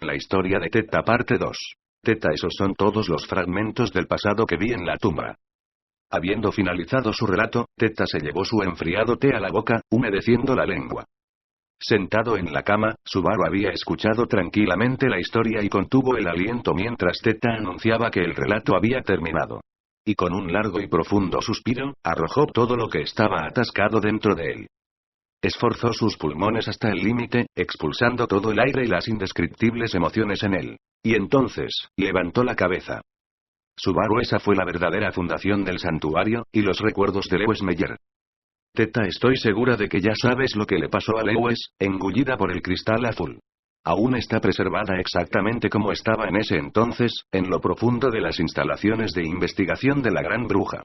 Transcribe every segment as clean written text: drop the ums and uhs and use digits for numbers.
La historia de Teta parte 2. Teta, esos son todos los fragmentos del pasado que vi en la tumba. Habiendo finalizado su relato, Teta se llevó su enfriado té a la boca, humedeciendo la lengua. Sentado en la cama, Subaru había escuchado tranquilamente la historia y contuvo el aliento mientras Teta anunciaba que el relato había terminado. Y con un largo y profundo suspiro, arrojó todo lo que estaba atascado dentro de él. Esforzó sus pulmones hasta el límite, expulsando todo el aire y las indescriptibles emociones en él. Y entonces, levantó la cabeza. Subaru, esa fue la verdadera fundación del santuario, y los recuerdos de Lewes Meyer. Teta, estoy segura de que ya sabes lo que le pasó a Lewes, engullida por el cristal azul. Aún está preservada exactamente como estaba en ese entonces, en lo profundo de las instalaciones de investigación de la Gran Bruja.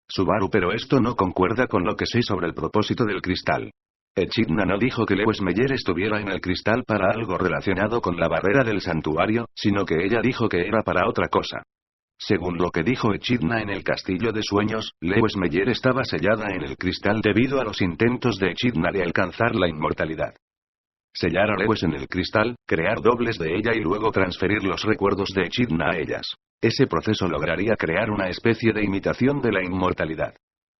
Subaru, pero esto no concuerda con lo que sé sobre el propósito del cristal. Echidna no dijo que Lewes Meyer estuviera en el cristal para algo relacionado con la barrera del santuario, sino que ella dijo que era para otra cosa. Según lo que dijo Echidna en el castillo de sueños, Lewes Meyer estaba sellada en el cristal debido a los intentos de Echidna de alcanzar la inmortalidad. Sellar a Lewes en el cristal, crear dobles de ella y luego transferir los recuerdos de Echidna a ellas. Ese proceso lograría crear una especie de imitación de la inmortalidad.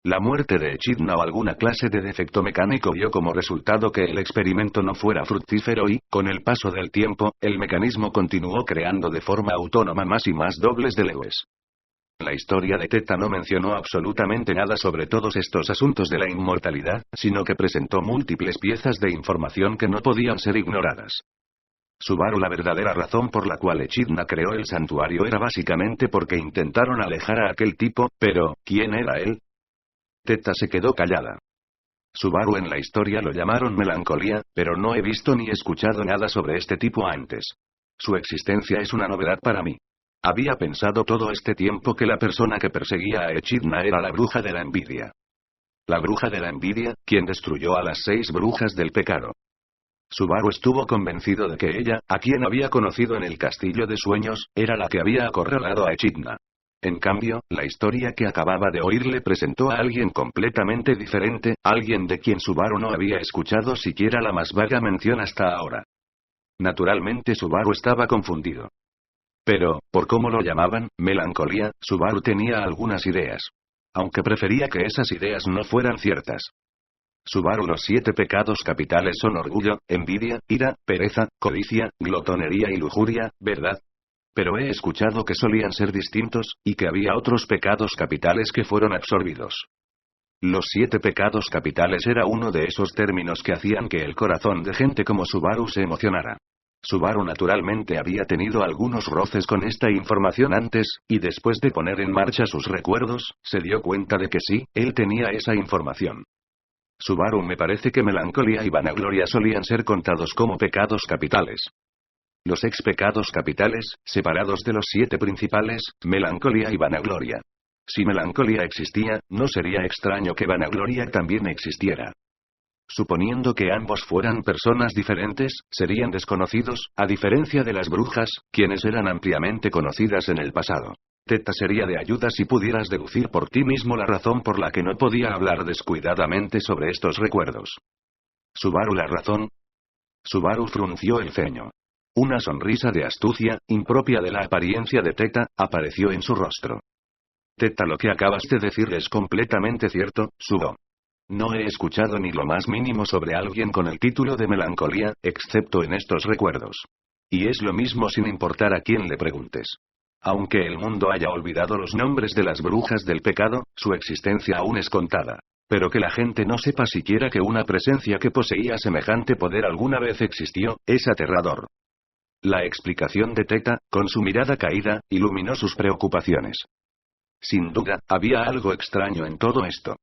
La muerte de Echidna o alguna clase de defecto mecánico dio como resultado que el experimento no fuera fructífero y, con el paso del tiempo, el mecanismo continuó creando de forma autónoma más y más dobles de Lewes. La historia de Teta no mencionó absolutamente nada sobre todos estos asuntos de la inmortalidad, sino que presentó múltiples piezas de información que no podían ser ignoradas. Subaru, la verdadera razón por la cual Echidna creó el santuario era básicamente porque intentaron alejar a aquel tipo, pero, ¿quién era él? Teta se quedó callada. Subaru, en la historia lo llamaron melancolía, pero no he visto ni escuchado nada sobre este tipo antes. Su existencia es una novedad para mí. Había pensado todo este tiempo que la persona que perseguía a Echidna era la bruja de la envidia. La bruja de la envidia, quien destruyó a las 6 brujas del pecado. Subaru estuvo convencido de que ella, a quien había conocido en el castillo de sueños, era la que había acorralado a Echidna. En cambio, la historia que acababa de oír le presentó a alguien completamente diferente, alguien de quien Subaru no había escuchado siquiera la más vaga mención hasta ahora. Naturalmente Subaru estaba confundido. Pero, por cómo lo llamaban, melancolía, Subaru tenía algunas ideas. Aunque prefería que esas ideas no fueran ciertas. Subaru, los 7 pecados capitales son orgullo, envidia, ira, pereza, codicia, glotonería y lujuria, ¿verdad? Pero he escuchado que solían ser distintos, y que había otros pecados capitales que fueron absorbidos. Los 7 pecados capitales era uno de esos términos que hacían que el corazón de gente como Subaru se emocionara. Subaru naturalmente había tenido algunos roces con esta información antes, y después de poner en marcha sus recuerdos, se dio cuenta de que sí, él tenía esa información. Subaru, me parece que melancolía y vanagloria solían ser contados como pecados capitales. Los pecados capitales, separados de los 7 principales, melancolía y vanagloria. Si melancolía existía, no sería extraño que vanagloria también existiera. Suponiendo que ambos fueran personas diferentes, serían desconocidos, a diferencia de las brujas, quienes eran ampliamente conocidas en el pasado. Teta sería de ayuda si pudieras deducir por ti mismo la razón por la que no podía hablar descuidadamente sobre estos recuerdos. Subaru, la razón. Subaru frunció el ceño. Una sonrisa de astucia, impropia de la apariencia de Teta, apareció en su rostro. Teta, lo que acabas de decir es completamente cierto, Subo. No he escuchado ni lo más mínimo sobre alguien con el título de melancolía, excepto en estos recuerdos. Y es lo mismo sin importar a quién le preguntes. Aunque el mundo haya olvidado los nombres de las brujas del pecado, su existencia aún es contada. Pero que la gente no sepa siquiera que una presencia que poseía semejante poder alguna vez existió, es aterrador. La explicación de Teta, con su mirada caída, iluminó sus preocupaciones. Sin duda, había algo extraño en todo esto.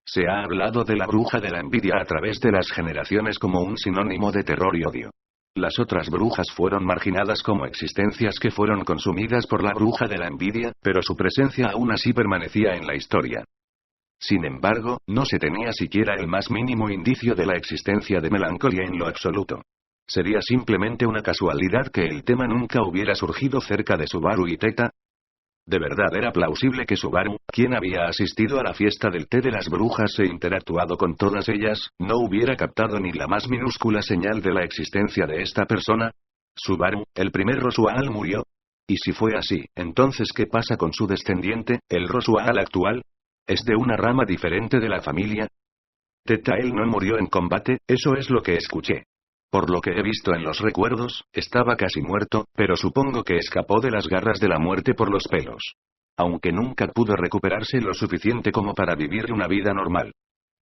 Se ha hablado de la bruja de la envidia a través de las generaciones como un sinónimo de terror y odio. Las otras brujas fueron marginadas como existencias que fueron consumidas por la bruja de la envidia, pero su presencia aún así permanecía en la historia. Sin embargo, no se tenía siquiera el más mínimo indicio de la existencia de melancolía en lo absoluto. ¿Sería simplemente una casualidad que el tema nunca hubiera surgido cerca de Subaru y Teta? ¿De verdad era plausible que Subaru, quien había asistido a la fiesta del té de las brujas e interactuado con todas ellas, no hubiera captado ni la más minúscula señal de la existencia de esta persona? Subaru, el primer Roswaal murió. Y si fue así, entonces ¿qué pasa con su descendiente, el Roswaal actual? ¿Es de una rama diferente de la familia? Theta, él no murió en combate, eso es lo que escuché. Por lo que he visto en los recuerdos, estaba casi muerto, pero supongo que escapó de las garras de la muerte por los pelos. Aunque nunca pudo recuperarse lo suficiente como para vivir una vida normal.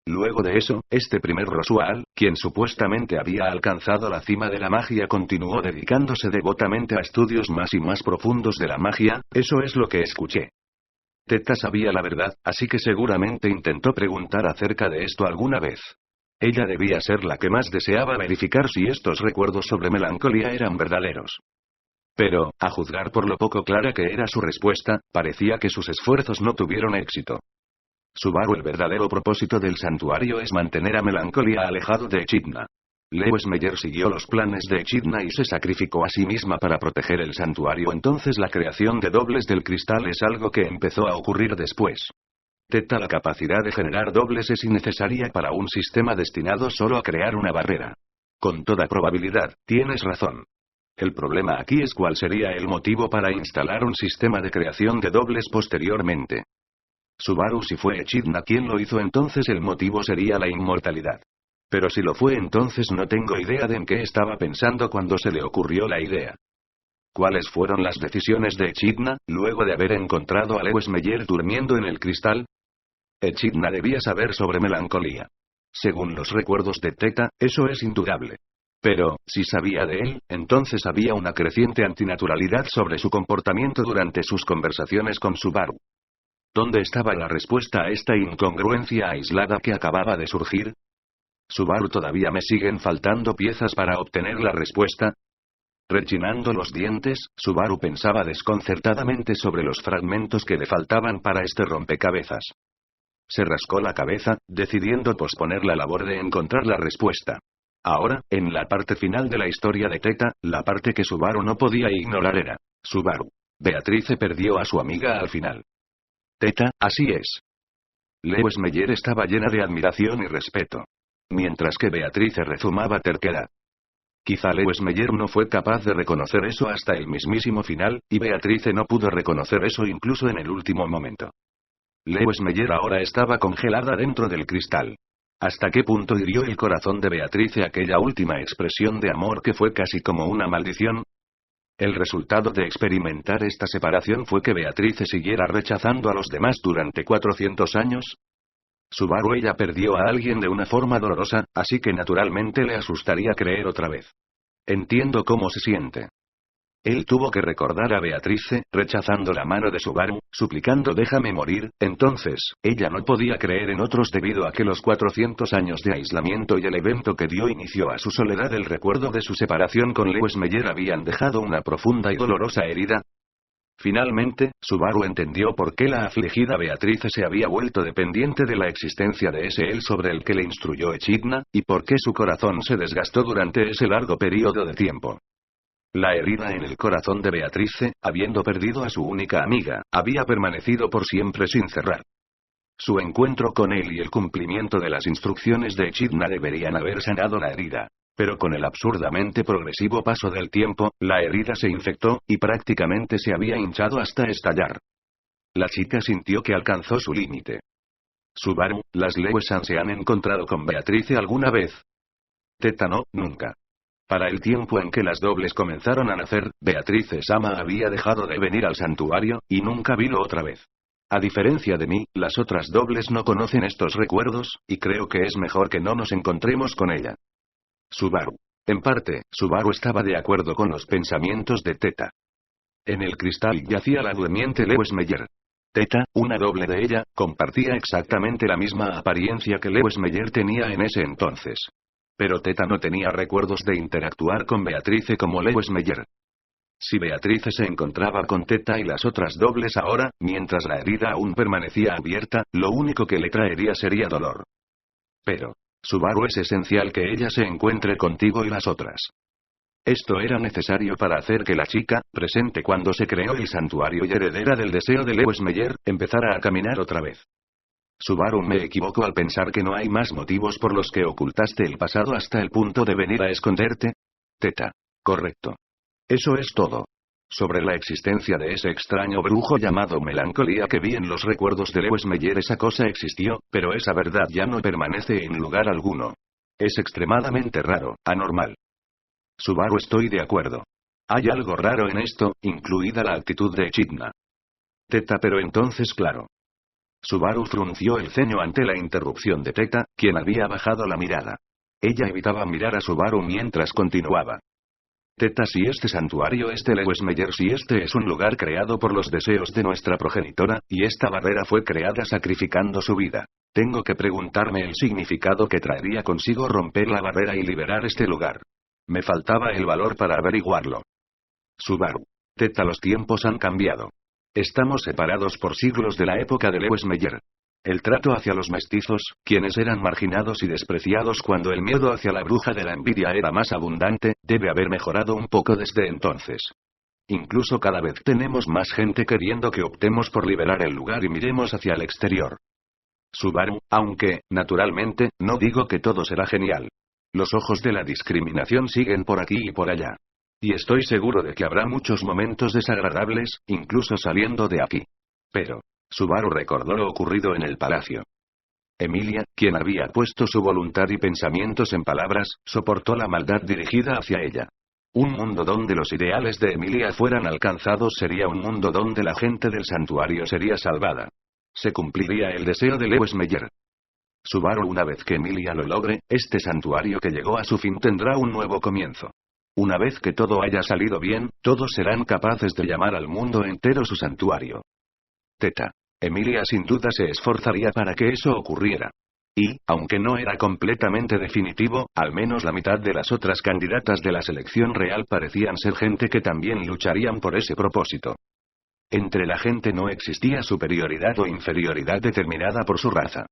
Luego de eso, este primer Roswaal, quien supuestamente había alcanzado la cima de la magia, continuó dedicándose devotamente a estudios más y más profundos de la magia, eso es lo que escuché. Theta sabía la verdad, así que seguramente intentó preguntar acerca de esto alguna vez. Ella debía ser la que más deseaba verificar si estos recuerdos sobre melancolía eran verdaderos. Pero, a juzgar por lo poco clara que era su respuesta, parecía que sus esfuerzos no tuvieron éxito. Subaru, el verdadero propósito del santuario es mantener a Melancolía alejado de Echidna. Lewis Meyer siguió los planes de Echidna y se sacrificó a sí misma para proteger el santuario. Entonces la creación de dobles del cristal es algo que empezó a ocurrir después. Theta, la capacidad de generar dobles es innecesaria para un sistema destinado solo a crear una barrera. Con toda probabilidad, tienes razón. El problema aquí es cuál sería el motivo para instalar un sistema de creación de dobles posteriormente. Subaru, si fue Echidna quien lo hizo, entonces el motivo sería la inmortalidad. Pero si lo fue, entonces no tengo idea de en qué estaba pensando cuando se le ocurrió la idea. ¿Cuáles fueron las decisiones de Echidna, luego de haber encontrado a Lewis Meyer durmiendo en el cristal? Echidna debía saber sobre melancolía. Según los recuerdos de Theta, eso es indudable. Pero, si sabía de él, entonces había una creciente antinaturalidad sobre su comportamiento durante sus conversaciones con Subaru. ¿Dónde estaba la respuesta a esta incongruencia aislada que acababa de surgir? Subaru, todavía me siguen faltando piezas para obtener la respuesta. Rechinando los dientes, Subaru pensaba desconcertadamente sobre los fragmentos que le faltaban para este rompecabezas. Se rascó la cabeza, decidiendo posponer la labor de encontrar la respuesta. Ahora, en la parte final de la historia de Theta, la parte que Subaru no podía ignorar era: Subaru. Beatrice perdió a su amiga al final. Theta, así es. Lewis Meyer estaba llena de admiración y respeto. Mientras que Beatrice rezumaba terquedad. Quizá Lewis Meyer no fue capaz de reconocer eso hasta el mismísimo final, y Beatrice no pudo reconocer eso incluso en el último momento. Lewis Meyer ahora estaba congelada dentro del cristal. ¿Hasta qué punto hirió el corazón de Beatrice aquella última expresión de amor que fue casi como una maldición? El resultado de experimentar esta separación fue que Beatrice siguiera rechazando a los demás durante 400 años. Subaru, ella perdió a alguien de una forma dolorosa, así que naturalmente le asustaría creer otra vez. Entiendo cómo se siente. Él tuvo que recordar a Beatrice, rechazando la mano de Subaru, suplicando déjame morir. Entonces, ella no podía creer en otros debido a que los 400 años de aislamiento y el evento que dio inicio a su soledad, el recuerdo de su separación con Lewis Meyer, habían dejado una profunda y dolorosa herida. Finalmente, Subaru entendió por qué la afligida Beatrice se había vuelto dependiente de la existencia de ese él sobre el que le instruyó Echidna, y por qué su corazón se desgastó durante ese largo periodo de tiempo. La herida en el corazón de Beatrice, habiendo perdido a su única amiga, había permanecido por siempre sin cerrar. Su encuentro con él y el cumplimiento de las instrucciones de Echidna deberían haber sanado la herida. Pero con el absurdamente progresivo paso del tiempo, la herida se infectó, y prácticamente se había hinchado hasta estallar. La chica sintió que alcanzó su límite. Subaru, ¿las Lewis-san se han encontrado con Beatrice alguna vez? Theta, no, nunca. Para el tiempo en que las dobles comenzaron a nacer, Beatrice-sama había dejado de venir al santuario, y nunca vino otra vez. A diferencia de mí, las otras dobles no conocen estos recuerdos, y creo que es mejor que no nos encontremos con ella. Subaru. En parte, Subaru estaba de acuerdo con los pensamientos de Theta. En el cristal yacía la durmiente Lewis Meyer. Theta, una doble de ella, compartía exactamente la misma apariencia que Lewis Meyer tenía en ese entonces. Pero Theta no tenía recuerdos de interactuar con Beatrice como Lewis Meyer. Si Beatrice se encontraba con Theta y las otras dobles ahora, mientras la herida aún permanecía abierta, lo único que le traería sería dolor. Pero, Subaru, es esencial que ella se encuentre contigo y las otras. Esto era necesario para hacer que la chica, presente cuando se creó el santuario y heredera del deseo de Lewis Meyer, empezara a caminar otra vez. Subaru, me equivoco al pensar que no hay más motivos por los que ocultaste el pasado hasta el punto de venir a esconderte. Theta. Correcto. Eso es todo. Sobre la existencia de ese extraño brujo llamado melancolía que vi en los recuerdos de Lewis Meyer, esa cosa existió, pero esa verdad ya no permanece en lugar alguno. Es extremadamente raro, anormal. Subaru, estoy de acuerdo. Hay algo raro en esto, incluida la actitud de Echidna. Teta, pero entonces claro. Subaru frunció el ceño ante la interrupción de Teta, quien había bajado la mirada. Ella evitaba mirar a Subaru mientras continuaba. Teta, si este santuario es de Lewis Meyer, si este es un lugar creado por los deseos de nuestra progenitora, y esta barrera fue creada sacrificando su vida, tengo que preguntarme el significado que traería consigo romper la barrera y liberar este lugar. Me faltaba el valor para averiguarlo. Subaru. Teta, los tiempos han cambiado. Estamos separados por siglos de la época de Lewis Meyer. El trato hacia los mestizos, quienes eran marginados y despreciados cuando el miedo hacia la bruja de la envidia era más abundante, debe haber mejorado un poco desde entonces. Incluso cada vez tenemos más gente queriendo que optemos por liberar el lugar y miremos hacia el exterior. Subaru, aunque, naturalmente, no digo que todo será genial. Los ojos de la discriminación siguen por aquí y por allá. Y estoy seguro de que habrá muchos momentos desagradables, incluso saliendo de aquí. Pero, Subaru recordó lo ocurrido en el palacio. Emilia, quien había puesto su voluntad y pensamientos en palabras, soportó la maldad dirigida hacia ella. Un mundo donde los ideales de Emilia fueran alcanzados sería un mundo donde la gente del santuario sería salvada. Se cumpliría el deseo de Lewis Meyer. Subaru, una vez que Emilia lo logre, este santuario que llegó a su fin tendrá un nuevo comienzo. Una vez que todo haya salido bien, todos serán capaces de llamar al mundo entero su santuario. Teta. Emilia sin duda se esforzaría para que eso ocurriera. Y, aunque no era completamente definitivo, al menos la mitad de las otras candidatas de la selección real parecían ser gente que también lucharían por ese propósito. Entre la gente no existía superioridad o inferioridad determinada por su raza.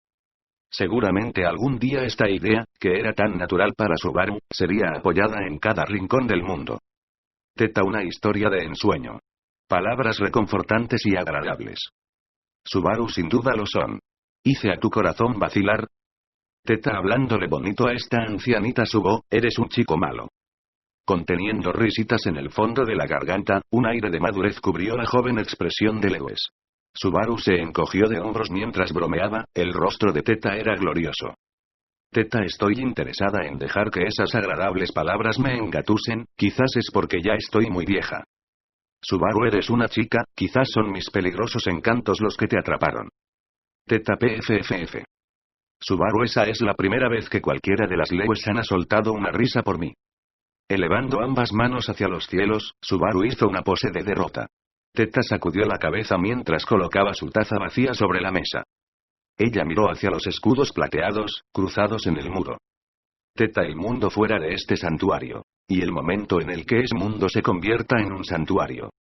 Seguramente algún día esta idea, que era tan natural para Subaru, sería apoyada en cada rincón del mundo. Teta, una historia de ensueño. Palabras reconfortantes y agradables. Subaru, sin duda lo son. ¿Hice a tu corazón vacilar? Teta, hablándole bonito a esta ancianita Subo, eres un chico malo. Conteniendo risitas en el fondo de la garganta, un aire de madurez cubrió la joven expresión de Lewis. Subaru se encogió de hombros mientras bromeaba, el rostro de Teta era glorioso. Teta, estoy interesada en dejar que esas agradables palabras me engatusen, quizás es porque ya estoy muy vieja. Subaru, eres una chica, quizás son mis peligrosos encantos los que te atraparon. Teta, pfff. Subaru, esa es la primera vez que cualquiera de las Lewis han soltado una risa por mí. Elevando ambas manos hacia los cielos, Subaru hizo una pose de derrota. Teta sacudió la cabeza mientras colocaba su taza vacía sobre la mesa. Ella miró hacia los escudos plateados, cruzados en el muro. Teta, el mundo fuera de este santuario. Y el momento en el que ese mundo se convierta en un santuario.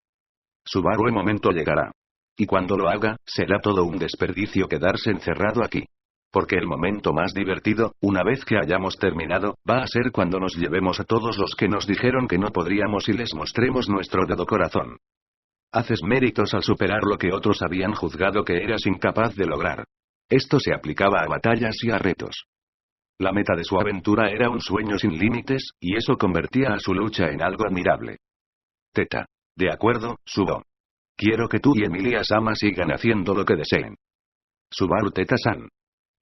Subaru, el momento llegará. Y cuando lo haga, será todo un desperdicio quedarse encerrado aquí. Porque el momento más divertido, una vez que hayamos terminado, va a ser cuando nos llevemos a todos los que nos dijeron que no podríamos y les mostremos nuestro dedo corazón. Haces méritos al superar lo que otros habían juzgado que eras incapaz de lograr. Esto se aplicaba a batallas y a retos. La meta de su aventura era un sueño sin límites, y eso convertía a su lucha en algo admirable. Teta. De acuerdo, Subo. Quiero que tú y Emilia-sama sigan haciendo lo que deseen. Subaru, Teta-san.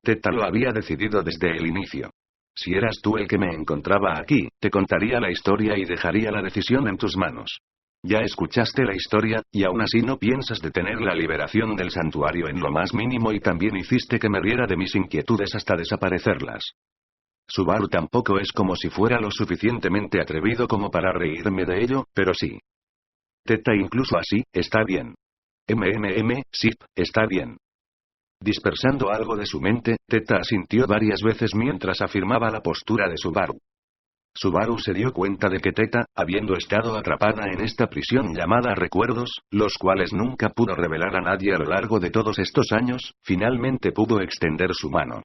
Teta lo había decidido desde el inicio. Si eras tú el que me encontraba aquí, te contaría la historia y dejaría la decisión en tus manos. Ya escuchaste la historia, y aún así no piensas detener la liberación del santuario en lo más mínimo y también hiciste que me riera de mis inquietudes hasta desaparecerlas. Subaru, tampoco es como si fuera lo suficientemente atrevido como para reírme de ello, pero sí. Teta, incluso así, está bien. Sip, está bien. Dispersando algo de su mente, Teta asintió varias veces mientras afirmaba la postura de Subaru. Subaru se dio cuenta de que Teta, habiendo estado atrapada en esta prisión llamada recuerdos, los cuales nunca pudo revelar a nadie a lo largo de todos estos años, finalmente pudo extender su mano.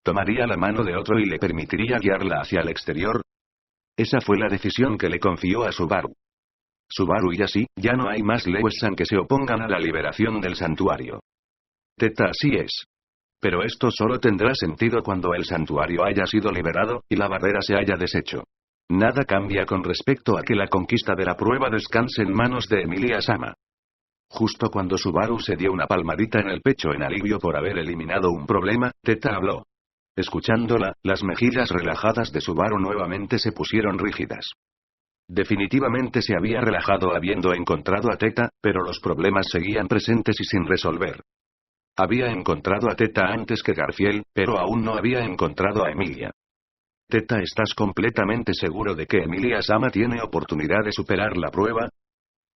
¿Tomaría la mano de otro y le permitiría guiarla hacia el exterior? Esa fue la decisión que le confió a Subaru. Subaru, y así, ya no hay más Lewis-san que se opongan a la liberación del santuario. Teta, así es. Pero esto solo tendrá sentido cuando el santuario haya sido liberado, y la barrera se haya deshecho. Nada cambia con respecto a que la conquista de la prueba descanse en manos de Emilia-sama. Justo cuando Subaru se dio una palmadita en el pecho en alivio por haber eliminado un problema, Teta habló. Escuchándola, las mejillas relajadas de Subaru nuevamente se pusieron rígidas. Definitivamente se había relajado habiendo encontrado a Teta, pero los problemas seguían presentes y sin resolver. Había encontrado a Teta antes que Garfield, pero aún no había encontrado a Emilia. Teta, ¿estás completamente seguro de que Emilia-sama tiene oportunidad de superar la prueba?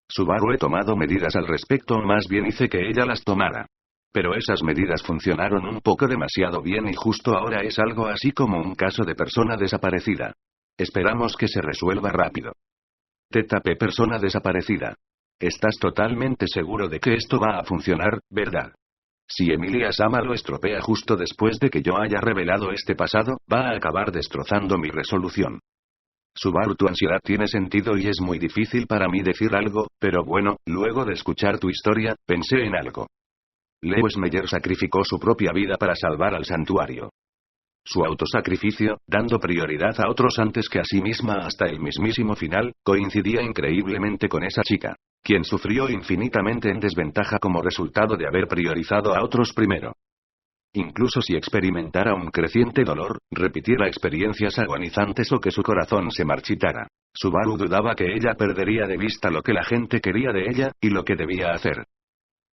Subaru, he tomado medidas al respecto, o más bien hice que ella las tomara. Pero esas medidas funcionaron un poco demasiado bien y justo ahora es algo así como un caso de persona desaparecida. Esperamos que se resuelva rápido. Teta P, persona desaparecida. Estás totalmente seguro de que esto va a funcionar, ¿verdad? Si Emilia-sama lo estropea justo después de que yo haya revelado este pasado, va a acabar destrozando mi resolución. Subaru, tu ansiedad tiene sentido y es muy difícil para mí decir algo, pero bueno, luego de escuchar tu historia, pensé en algo. Lewis Meyer sacrificó su propia vida para salvar al santuario. Su autosacrificio, dando prioridad a otros antes que a sí misma hasta el mismísimo final, coincidía increíblemente con esa chica, quien sufrió infinitamente en desventaja como resultado de haber priorizado a otros primero. Incluso si experimentara un creciente dolor, repitiera experiencias agonizantes o que su corazón se marchitara, Subaru dudaba que ella perdería de vista lo que la gente quería de ella, y lo que debía hacer.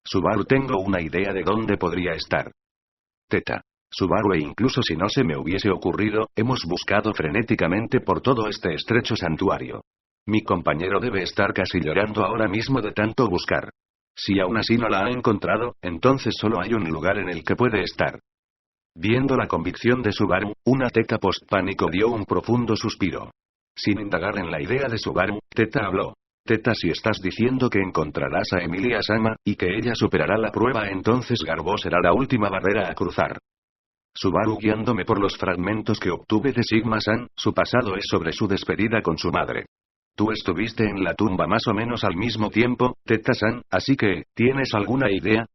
Subaru, tengo una idea de dónde podría estar. Teta. Subaru, e incluso si no se me hubiese ocurrido, hemos buscado frenéticamente por todo este estrecho santuario. Mi compañero debe estar casi llorando ahora mismo de tanto buscar. Si aún así no la ha encontrado, entonces solo hay un lugar en el que puede estar. Viendo la convicción de Subaru, una Teta post-pánico dio un profundo suspiro. Sin indagar en la idea de Subaru, Teta habló. Teta, si estás diciendo que encontrarás a Emilia-sama, y que ella superará la prueba, entonces Garbo será la última barrera a cruzar. Subaru, guiándome por los fragmentos que obtuve de Sigma-san, su pasado es sobre su despedida con su madre. Tú estuviste en la tumba más o menos al mismo tiempo, Teta-san, así que, ¿tienes alguna idea?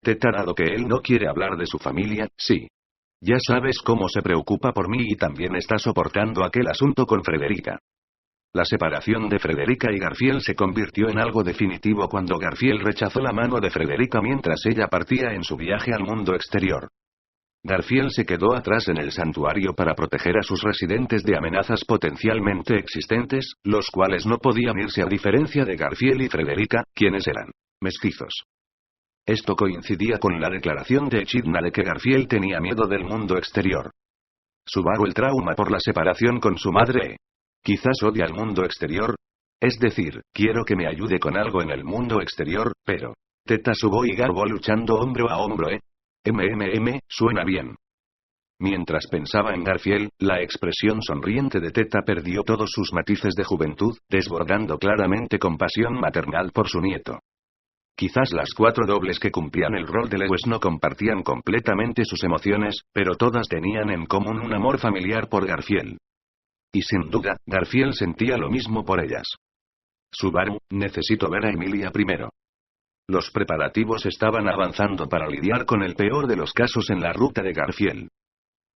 Teta, dado que él no quiere hablar de su familia, sí. Ya sabes cómo se preocupa por mí y también está soportando aquel asunto con Frederica. La separación de Frederica y Garfield se convirtió en algo definitivo cuando Garfield rechazó la mano de Frederica mientras ella partía en su viaje al mundo exterior. Garfield se quedó atrás en el santuario para proteger a sus residentes de amenazas potencialmente existentes, los cuales no podían irse a diferencia de Garfield y Frederica, quienes eran mestizos. Esto coincidía con la declaración de Echidna de que Garfield tenía miedo del mundo exterior. Subaru, el trauma por la separación con su madre. Quizás odia al mundo exterior. Es decir, quiero que me ayude con algo en el mundo exterior, pero... Teta, Subo y Garbo luchando hombro a hombro, suena bien. Mientras pensaba en Garfield, la expresión sonriente de Teta perdió todos sus matices de juventud, desbordando claramente compasión maternal por su nieto. Quizás las 4 dobles que cumplían el rol de Lewis no compartían completamente sus emociones, pero todas tenían en común un amor familiar por Garfield. Y sin duda, Garfield sentía lo mismo por ellas. Subaru, necesito ver a Emilia primero. Los preparativos estaban avanzando para lidiar con el peor de los casos en la ruta de Garfield.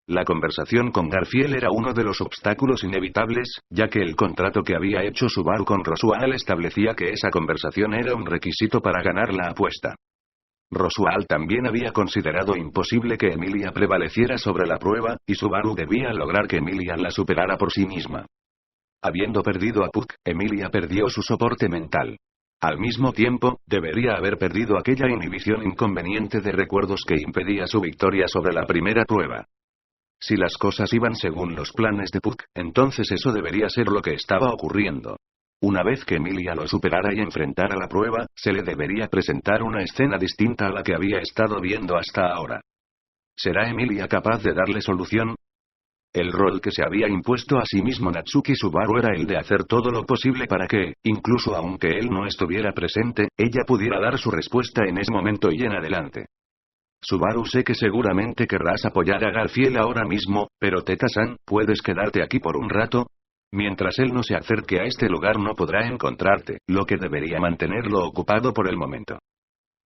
La conversación con Garfield era uno de los obstáculos inevitables, ya que el contrato que había hecho Subaru con Roswell establecía que esa conversación era un requisito para ganar la apuesta. Roswell también había considerado imposible que Emilia prevaleciera sobre la prueba, y Subaru debía lograr que Emilia la superara por sí misma. Habiendo perdido a Puck, Emilia perdió su soporte mental. Al mismo tiempo, debería haber perdido aquella inhibición inconveniente de recuerdos que impedía su victoria sobre la primera prueba. Si las cosas iban según los planes de Puck, entonces eso debería ser lo que estaba ocurriendo. Una vez que Emilia lo superara y enfrentara la prueba, se le debería presentar una escena distinta a la que había estado viendo hasta ahora. ¿Será Emilia capaz de darle solución? El rol que se había impuesto a sí mismo Natsuki Subaru era el de hacer todo lo posible para que, incluso aunque él no estuviera presente, ella pudiera dar su respuesta en ese momento y en adelante. Subaru, sé que seguramente querrás apoyar a Garfield ahora mismo, pero Teta-san, ¿puedes quedarte aquí por un rato? Mientras él no se acerque a este lugar no podrá encontrarte, lo que debería mantenerlo ocupado por el momento.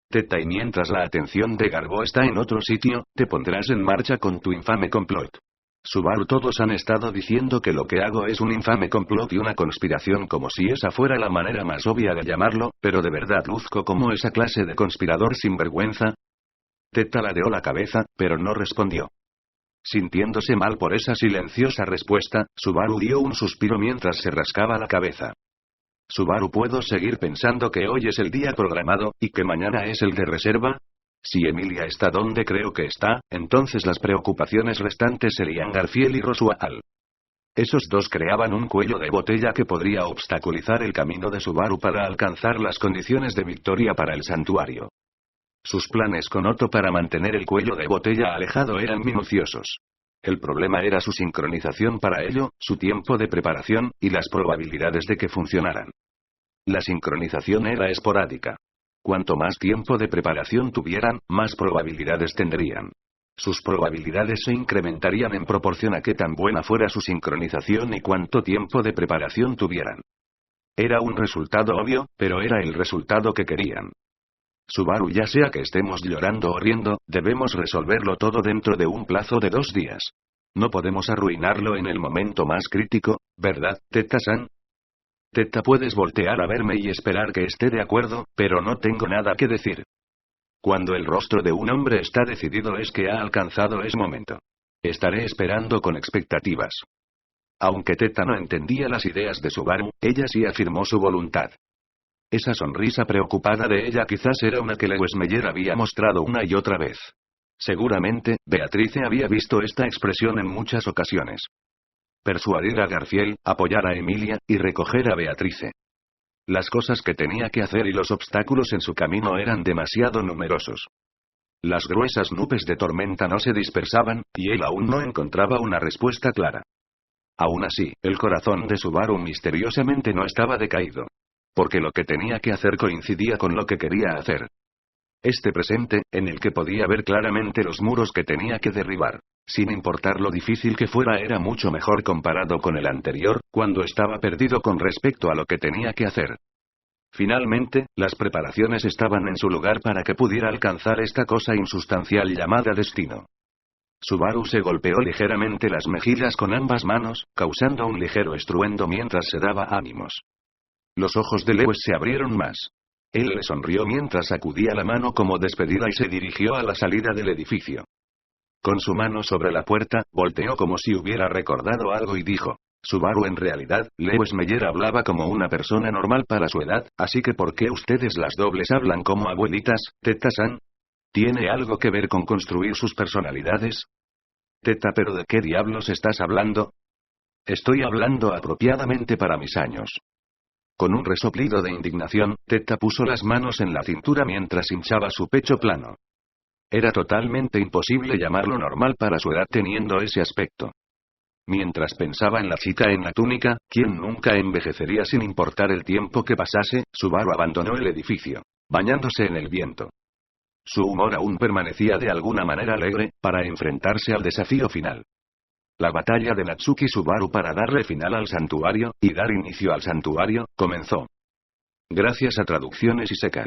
Teta, y mientras la atención de Garbo está en otro sitio, te pondrás en marcha con tu infame complot. Subaru, todos han estado diciendo que lo que hago es un infame complot y una conspiración, como si esa fuera la manera más obvia de llamarlo, pero ¿de verdad luzco como esa clase de conspirador sinvergüenza? Teta ladeó la cabeza, pero no respondió. Sintiéndose mal por esa silenciosa respuesta, Subaru dio un suspiro mientras se rascaba la cabeza. Subaru, ¿puedo seguir pensando que hoy es el día programado, y que mañana es el de reserva? Si Emilia está donde creo que está, entonces las preocupaciones restantes serían Garfield y Roswell. Esos dos creaban un cuello de botella que podría obstaculizar el camino de Subaru para alcanzar las condiciones de victoria para el santuario. Sus planes con Otto para mantener el cuello de botella alejado eran minuciosos. El problema era su sincronización para ello, su tiempo de preparación, y las probabilidades de que funcionaran. La sincronización era esporádica. Cuanto más tiempo de preparación tuvieran, más probabilidades tendrían. Sus probabilidades se incrementarían en proporción a qué tan buena fuera su sincronización y cuánto tiempo de preparación tuvieran. Era un resultado obvio, pero era el resultado que querían. Subaru, ya sea que estemos llorando o riendo, debemos resolverlo todo dentro de un plazo de 2 días. No podemos arruinarlo en el momento más crítico, ¿verdad, Teta-san? Teta, puedes voltear a verme y esperar que esté de acuerdo, pero no tengo nada que decir. Cuando el rostro de un hombre está decidido es que ha alcanzado ese momento. Estaré esperando con expectativas. Aunque Teta no entendía las ideas de Subaru, ella sí afirmó su voluntad. Esa sonrisa preocupada de ella quizás era una que Lewis Meyer había mostrado una y otra vez. Seguramente, Beatrice había visto esta expresión en muchas ocasiones. Persuadir a Garfield, apoyar a Emilia, y recoger a Beatrice. Las cosas que tenía que hacer y los obstáculos en su camino eran demasiado numerosos. Las gruesas nubes de tormenta no se dispersaban, y él aún no encontraba una respuesta clara. Aún así, el corazón de Subaru misteriosamente no estaba decaído. Porque lo que tenía que hacer coincidía con lo que quería hacer. Este presente, en el que podía ver claramente los muros que tenía que derribar, sin importar lo difícil que fuera, era mucho mejor comparado con el anterior, cuando estaba perdido con respecto a lo que tenía que hacer. Finalmente, las preparaciones estaban en su lugar para que pudiera alcanzar esta cosa insustancial llamada destino. Subaru se golpeó ligeramente las mejillas con ambas manos, causando un ligero estruendo mientras se daba ánimos. Los ojos de Lewis se abrieron más. Él le sonrió mientras sacudía la mano como despedida y se dirigió a la salida del edificio. Con su mano sobre la puerta, volteó como si hubiera recordado algo y dijo: Subaru, en realidad, Lewis Meyer hablaba como una persona normal para su edad, así que ¿por qué ustedes las dobles hablan como abuelitas, Teta-san? ¿Tiene algo que ver con construir sus personalidades? Teta, ¿pero de qué diablos estás hablando? Estoy hablando apropiadamente para mis años. Con un resoplido de indignación, Teta puso las manos en la cintura mientras hinchaba su pecho plano. Era totalmente imposible llamarlo normal para su edad teniendo ese aspecto. Mientras pensaba en la chica en la túnica, quien nunca envejecería sin importar el tiempo que pasase, Subaru abandonó el edificio, bañándose en el viento. Su humor aún permanecía de alguna manera alegre, para enfrentarse al desafío final. La batalla de Natsuki Subaru para darle final al santuario, y dar inicio al santuario, comenzó. Gracias a Traducciones y Seca.